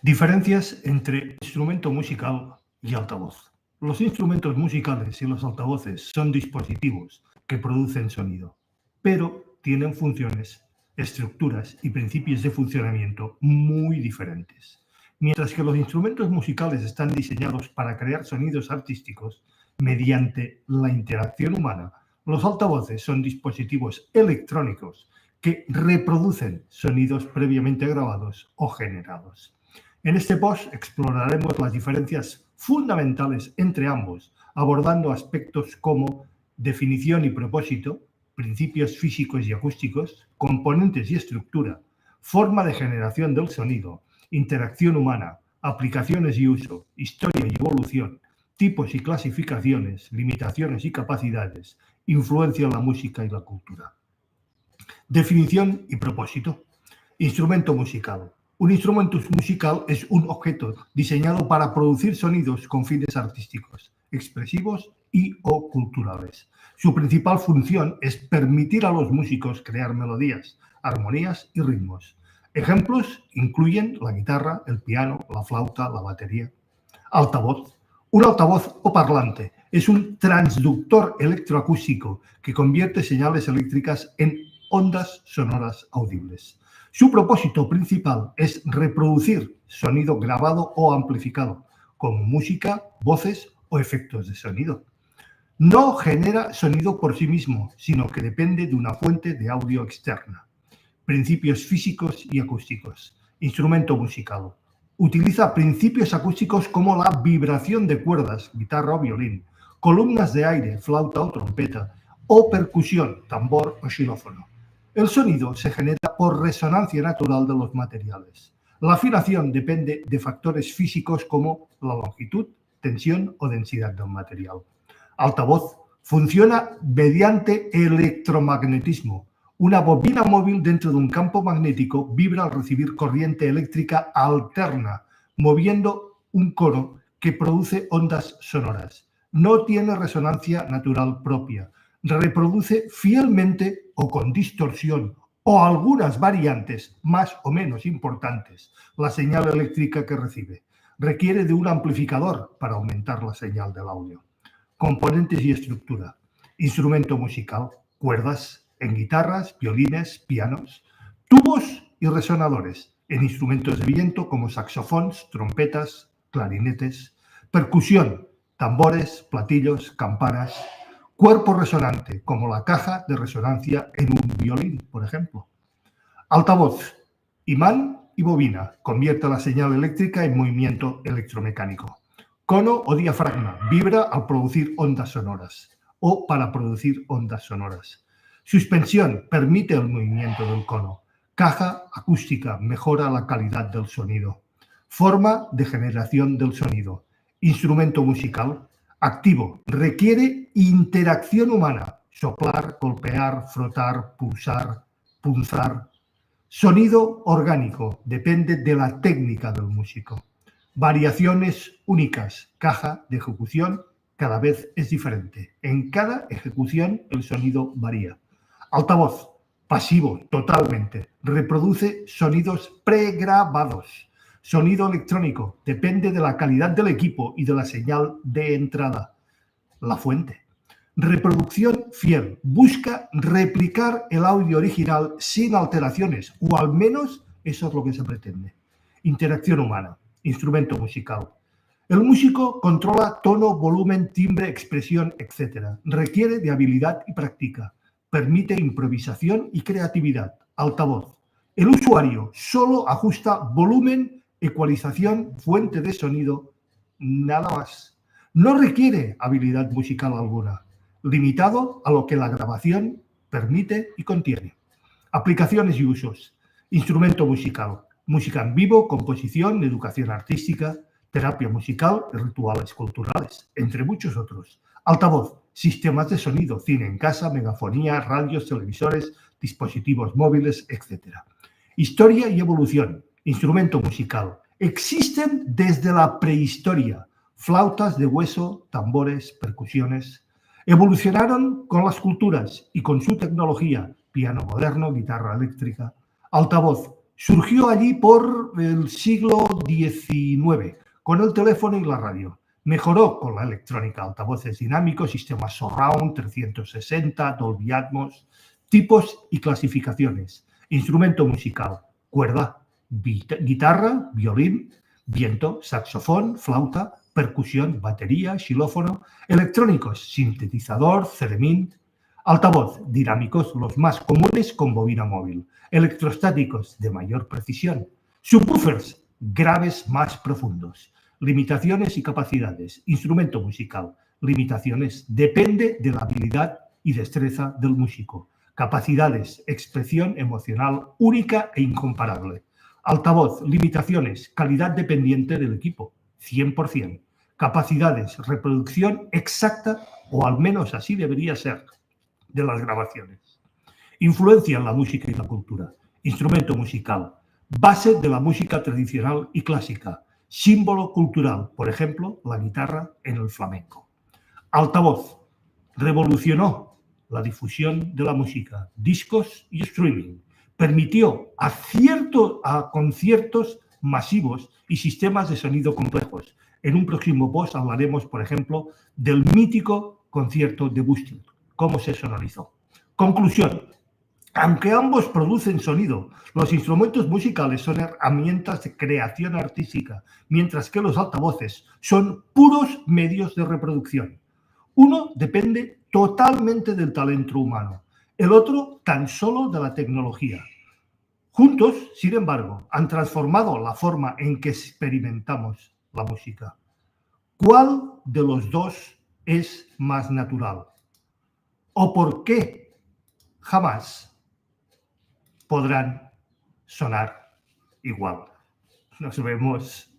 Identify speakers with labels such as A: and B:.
A: Diferencias entre instrumento musical y altavoz. Los instrumentos musicales y los altavoces son dispositivos que producen sonido, pero tienen funciones, estructuras y principios de funcionamiento muy diferentes. Mientras que los instrumentos musicales están diseñados para crear sonidos artísticos mediante la interacción humana, los altavoces son dispositivos electrónicos que reproducen sonidos previamente grabados o generados. En este post exploraremos las diferencias fundamentales entre ambos, abordando aspectos como definición y propósito, principios físicos y acústicos, componentes y estructura, forma de generación del sonido, interacción humana, aplicaciones y uso, historia y evolución, tipos y clasificaciones, limitaciones y capacidades, influencia en la música y la cultura. Definición y propósito. Instrumento musical. Un instrumento musical es un objeto diseñado para producir sonidos con fines artísticos, expresivos y o culturales. Su principal función es permitir a los músicos crear melodías, armonías y ritmos. Ejemplos incluyen la guitarra, el piano, la flauta, la batería. Altavoz. Un altavoz o parlante es un transductor electroacústico que convierte señales eléctricas en ondas sonoras audibles. Su propósito principal es reproducir sonido grabado o amplificado, como música, voces o efectos de sonido. No genera sonido por sí mismo, sino que depende de una fuente de audio externa. Principios físicos y acústicos. Instrumento musical. Utiliza principios acústicos como la vibración de cuerdas, guitarra o violín, columnas de aire, flauta o trompeta, o percusión, tambor o xilófono. El sonido se genera por resonancia natural de los materiales. La afinación depende de factores físicos como la longitud, tensión o densidad del material. Altavoz funciona mediante electromagnetismo. Una bobina móvil dentro de un campo magnético vibra al recibir corriente eléctrica alterna, moviendo un cono que produce ondas sonoras. No tiene resonancia natural propia. Reproduce fielmente o con distorsión o algunas variantes más o menos importantes la señal eléctrica que recibe. Requiere de un amplificador para aumentar la señal del audio. Componentes y estructura. Instrumento musical, cuerdas en guitarras, violines, pianos, tubos y resonadores en instrumentos de viento como saxofones, trompetas, clarinetes, percusión, tambores, platillos, campanas, cuerpo resonante como la caja de resonancia en un violín, por ejemplo. Altavoz, imán y bobina, convierte la señal eléctrica en movimiento electromecánico. Cono o diafragma, vibra al producir ondas sonoras o para producir ondas sonoras. Suspensión, permite el movimiento del cono. Caja acústica, mejora la calidad del sonido. Forma de generación del sonido. Instrumento musical, activo, requiere interacción humana. Soplar, golpear, frotar, pulsar, punzar. Sonido orgánico, depende de la técnica del músico. Variaciones únicas, caja de ejecución, cada vez es diferente. En cada ejecución el sonido varía. Altavoz, pasivo, totalmente. Reproduce sonidos pregrabados. Sonido electrónico, depende de la calidad del equipo y de la señal de entrada. La fuente. Reproducción fiel. Busca replicar el audio original sin alteraciones, o al menos eso es lo que se pretende. Interacción humana. Instrumento musical. El músico controla tono, volumen, timbre, expresión, etc. Requiere de habilidad y práctica. Permite improvisación y creatividad. Altavoz. El usuario solo ajusta volumen, ecualización, fuente de sonido, nada más. No requiere habilidad musical alguna, limitado a lo que la grabación permite y contiene. Aplicaciones y usos. Instrumento musical. Música en vivo, composición, educación artística, terapia musical y rituales culturales, entre muchos otros. Altavoz. Sistemas de sonido, cine en casa, megafonía, radios, televisores, dispositivos móviles, etc. Historia y evolución. Instrumento musical. Existen desde la prehistoria. Flautas de hueso, tambores, percusiones. Evolucionaron con las culturas y con su tecnología. Piano moderno, guitarra eléctrica. Altavoz. Surgió allí por el siglo XIX, con el teléfono y la radio. Mejoró con la electrónica, altavoces dinámicos, sistemas surround, 360, Dolby Atmos, tipos y clasificaciones. Instrumento musical, cuerda, guitarra, violín, viento, saxofón, flauta, percusión, batería, xilófono, electrónicos, sintetizador, theremin, altavoz, dinámicos, los más comunes con bobina móvil, electrostáticos de mayor precisión, subwoofers, graves más profundos, limitaciones y capacidades, instrumento musical, limitaciones, depende de la habilidad y destreza del músico, capacidades, expresión emocional única e incomparable, altavoz, limitaciones, calidad dependiente del equipo, 100%, capacidades, reproducción exacta, o al menos así debería ser, de las grabaciones. Influencia en la música y la cultura. Instrumento musical. Base de la música tradicional y clásica. Símbolo cultural, por ejemplo, la guitarra en el flamenco. Altavoz. Revolucionó la difusión de la música, discos y streaming. Permitió a conciertos masivos y sistemas de sonido complejos. En un próximo post hablaremos, por ejemplo, del mítico concierto de Bustock, cómo se sonorizó. Conclusión. Aunque ambos producen sonido, los instrumentos musicales son herramientas de creación artística, mientras que los altavoces son puros medios de reproducción. Uno depende totalmente del talento humano, el otro tan solo de la tecnología. Juntos, sin embargo, han transformado la forma en que experimentamos la música. ¿Cuál de los dos es más natural? ¿O por qué jamás podrán sonar igual? Nos vemos.